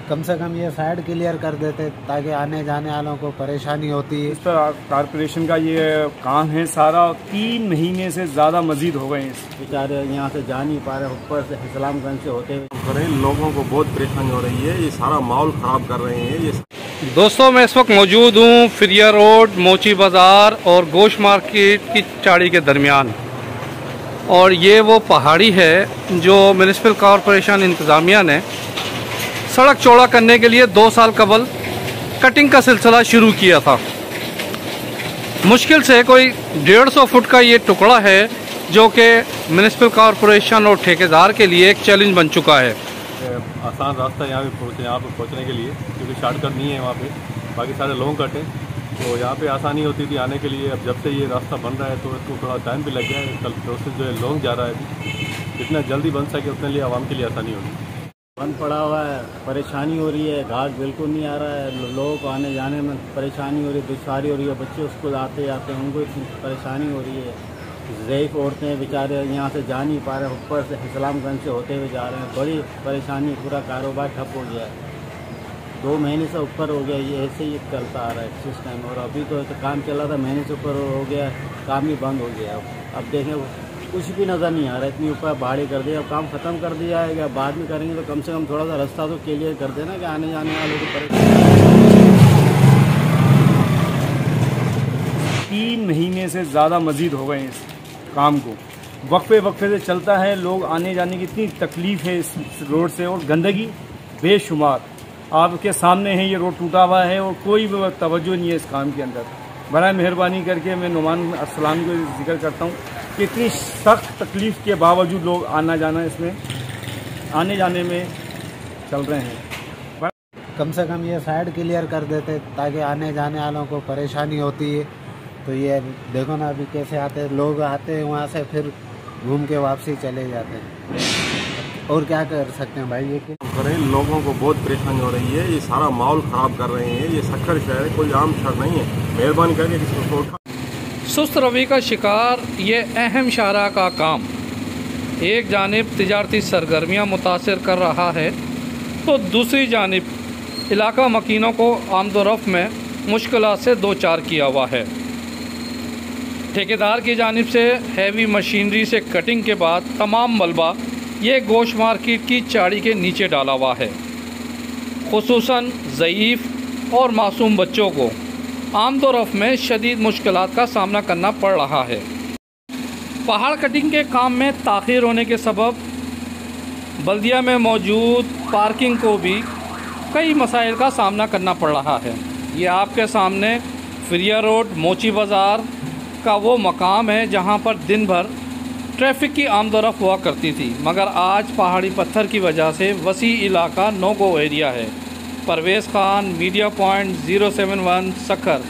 कम से कम ये side clear कर देते ताकि आने जाने वालों को परेशानी होती है। इस पर कारपोरेशन का ये काम है सारा, 3 महीने से ज़्यादा मजीद हो गए हैं। बेचारे यहाँ से जा नहीं पा रहे, ऊपर से इस्लामगंज से होते हुए लोगों को बहुत परेशानी हो रही है। ये सारा माहौल ख़राब कर रहे हैं ये। दोस्तों मैं इस वक्त मौजूद हूँ फिरिया रोड, मोची बाज़ार और गोश्त मार्केट की चाड़ी के दरमियान, और ये वो पहाड़ी है जो म्यूनिसिपल कॉरपोरेशन इंतज़ामिया ने सड़क चौड़ा करने के लिए 2 साल कबल कटिंग का सिलसिला शुरू किया था। मुश्किल से कोई 150 फुट का ये टुकड़ा है जो कि म्यूनिसिपल कॉरपोरेशन और ठेकेदार के लिए एक चैलेंज बन चुका है। आसान रास्ता यहाँ पे पहुँचने के लिए, क्योंकि शॉर्टकट नहीं है वहाँ पे, बाकी सारे लॉन्ग कट हैं, तो यहाँ पे आसानी होती थी आने के लिए। अब जब से ये रास्ता बन रहा है तो इसको थोड़ा टाइम भी लग गया है। कल प्रोसेस जो है लॉन्ग जा रहा है, जितना जल्दी बन सके उतने लिए आवाम के लिए आसानी होगी। बंद पड़ा हुआ है, परेशानी हो रही है, घाट बिल्कुल नहीं आ रहा है, लोगों को आने जाने में परेशानी हो रही है, दुश्वारी हो रही है, बच्चे स्कूल आते जाते हैं उनको इतनी परेशानी हो रही है। ज़ईफ़ औरतें बेचारे यहाँ से जा नहीं पा रहे, ऊपर से इस्लामगंज से होते हुए जा रहे हैं, बड़ी परेशानी, पूरा कारोबार ठप हो गया है। 2 महीने से ऊपर हो गया, ये ऐसे ही चलता आ रहा है सिस्टम। और अभी तो काम चला था, महीने से ऊपर हो गया, काम ही बंद हो गया। अब देखें कुछ भी नज़र नहीं आ रहा, इतनी ऊपर भाड़ी कर दिया, अब काम ख़त्म कर दिया है। बाद में करेंगे तो कम से कम थोड़ा सा रास्ता तो क्लियर कर देना कि आने जाने वालों को परेशानी। 3 महीने से ज़्यादा मजीद हो गए हैं इस काम को, वक्फे से चलता है। लोग आने जाने की इतनी तकलीफ़ है इस रोड से, और गंदगी बेशुमार आपके सामने है। ये रोड टूटा हुआ है और कोई भी तवज्जो नहीं है इस काम के अंदर। बड़ा मेहरबानी करके मैं नुमान अस्सलाम को जिक्र करता हूँ कि इतनी सख्त तकलीफ़ के बावजूद लोग आना जाना इसमें आने जाने में चल रहे हैं। कम से कम ये साइड क्लियर कर देते ताकि आने जाने वालों को परेशानी होती है। तो ये देखो ना अभी कैसे आते हैं लोग, आते हैं वहाँ से फिर घूम के वापसी चले जाते हैं। और क्या कर सकते हैं भाई, ये लोगों को बहुत परेशानी हो रही है। ये सारा माहौल ख़राब कर रहे हैं। ये सक्खर शहर है, कोई आम शहर नहीं है। मेहरबानी करके इसको उठा। सुस्त रवि का शिकार ये अहम शाहराह का काम एक जानिब तिजारती सरगर्मियाँ मुतासर कर रहा है, तो दूसरी जानिब इलाका मकीनों को आमदोरफ्त में मुश्किलात से दो चार किया हुआ है। ठेकेदार की जानिब से हैवी मशीनरी से कटिंग के बाद तमाम मलबा ये गोश्त मार्केट की चाड़ी के नीचे डाला हुआ है। खुसूसन ज़ईफ़ और मासूम बच्चों को आमदोरफ्त में शदीद मुश्किलात का सामना करना पड़ रहा है। पहाड़ कटिंग के काम में ताख़ीर होने के सबब बल्दिया में मौजूद पार्किंग को भी कई मसाइल का सामना करना पड़ रहा है। ये आपके सामने फिरिया रोड, मोची बाज़ार का वो मकाम है जहाँ पर दिन भर ट्रैफिक की आमदोरफ्त हुआ करती थी, मगर आज पहाड़ी पत्थर की वजह से वसी इलाका नो गो एरिया है। Parvez Khan, media point, 071 Sukkur.